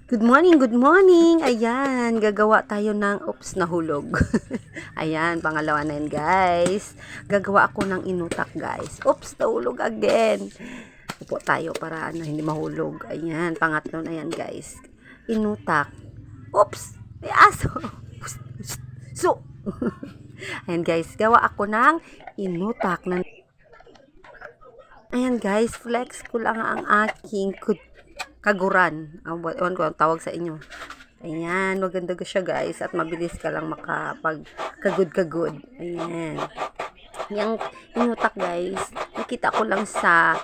Good morning, good morning. Ayan, gagawa tayo ng oops, nahulog. Ayan, pangalawa na yun, guys. Gagawa ako ng inutak, guys. Oops, nahulog again. Upo tayo para hindi mahulog. Ayan, pangatlo na yan, guys. Inutak. Oops, may aso. So, ayan, guys, gawa ako ng inutak. Ayan, guys, flex ko lang ang aking kaguran. Ewan ko ang tawag sa inyo. Ayan, maganda siya, guys. At mabilis ka lang makapag-kagod-kagod. Ayan. Yung inutak, guys, nakita ko lang sa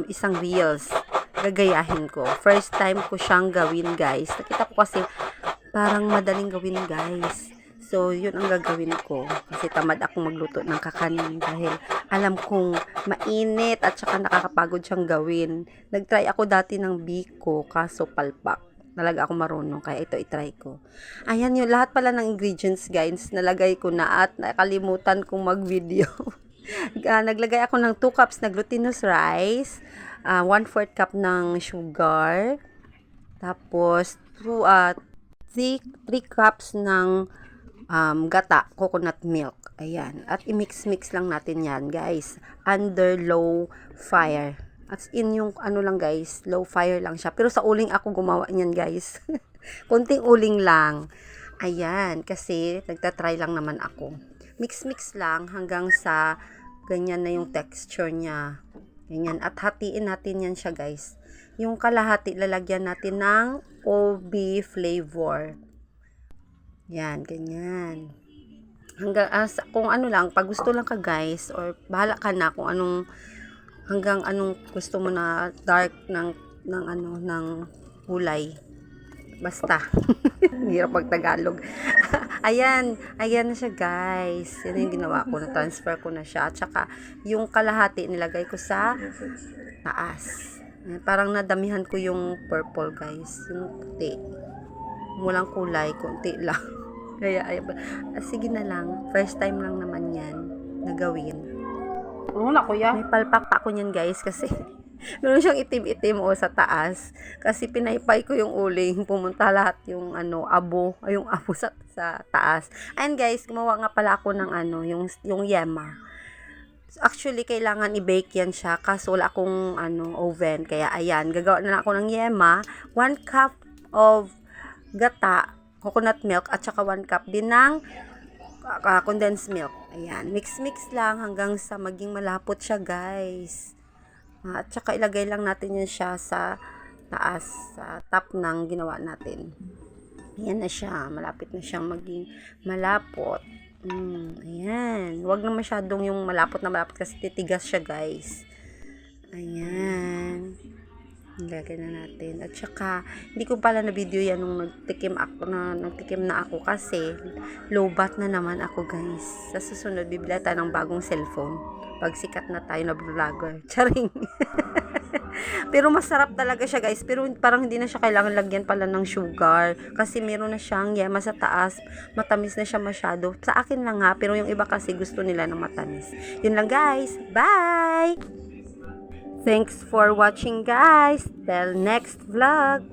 isang reels. Gagayahin ko. First time ko siyang gawin, guys. Nakita ko kasi parang madaling gawin, guys. So, yun ang gagawin ko. Kasi tamad akong magluto ng kakanin dahil alam kong mainit at saka nakakapagod siyang gawin. Nagtry ako dati ng biko, kaso palpak. Talaga ako marunong, kaya ito itry ko. Ayan yun, lahat pala ng ingredients, guys, nalagay ko na at nakalimutan kong mag-video. Naglagay ako ng 2 cups na glutinous rice, 1/4 cup ng sugar, tapos 3 cups ng gata, coconut milk. Ayan. At i-mix-mix lang natin yan, guys. Under low fire. At in yung ano lang, guys, low fire lang siya. Pero sa uling ako gumawa niyan, guys. Konting uling lang. Ayan. Kasi nagtatry lang naman ako. Mix-mix lang hanggang sa ganyan na yung texture niya. Ganyan. At hatiin natin yan siya, guys. Yung kalahati, lalagyan natin ng OB flavor. Yan, ganyan. Hanggang kung ano lang, pag gusto lang ka, guys, or bahala ka na kung hanggang anong gusto mo na dark ng kulay. Basta. Hirap pag Tagalog. Ayan na siya, guys. Yan yung ginawa ko, na-transfer ko na siya. At saka, yung kalahati nilagay ko sa taas. Parang nadamihan ko yung purple, guys. Yung puti. Walang kulay, konti lang. Kaya, sige na lang. First time lang naman yan na gawin. Oo na, kuya. May palpak ako niyan, guys, kasi meron siyang itim-itim sa taas. Kasi pinaypay ko yung uling. Pumunta lahat yung abo sa taas. And guys, gumawa nga pala ako ng yung yema. Actually, kailangan i-bake yan siya kasi wala akong oven. Kaya ayan, gagawa na lang ako ng yema. 1 cup of gata, coconut milk, at saka 1 cup din ng condensed milk. Ayan, mix-mix lang hanggang sa maging malapot siya, guys. At saka ilagay lang natin yan siya sa taas, sa top ng ginawa natin. Ayan na siya, malapit na siyang maging malapot. Ayan, huwag na masyadong yung malapot na malapot kasi titigas siya, guys. Ayan. Ilagay na natin. At saka, hindi ko pala na video yan nung nagtikim na ako kasi low bat na naman ako, guys. Sa susunod, bibili tayo ng bagong cellphone. Pag sikat na tayo na vlogger. Charing. Pero masarap talaga siya, guys. Pero parang hindi na siya kailangan lagyan pala ng sugar. Kasi meron na siyang yema sa taas. Matamis na siya masyado. Sa akin lang ha. Pero yung iba kasi gusto nila ng matamis. Yun lang, guys. Bye! Thanks for watching, guys. Till next vlog.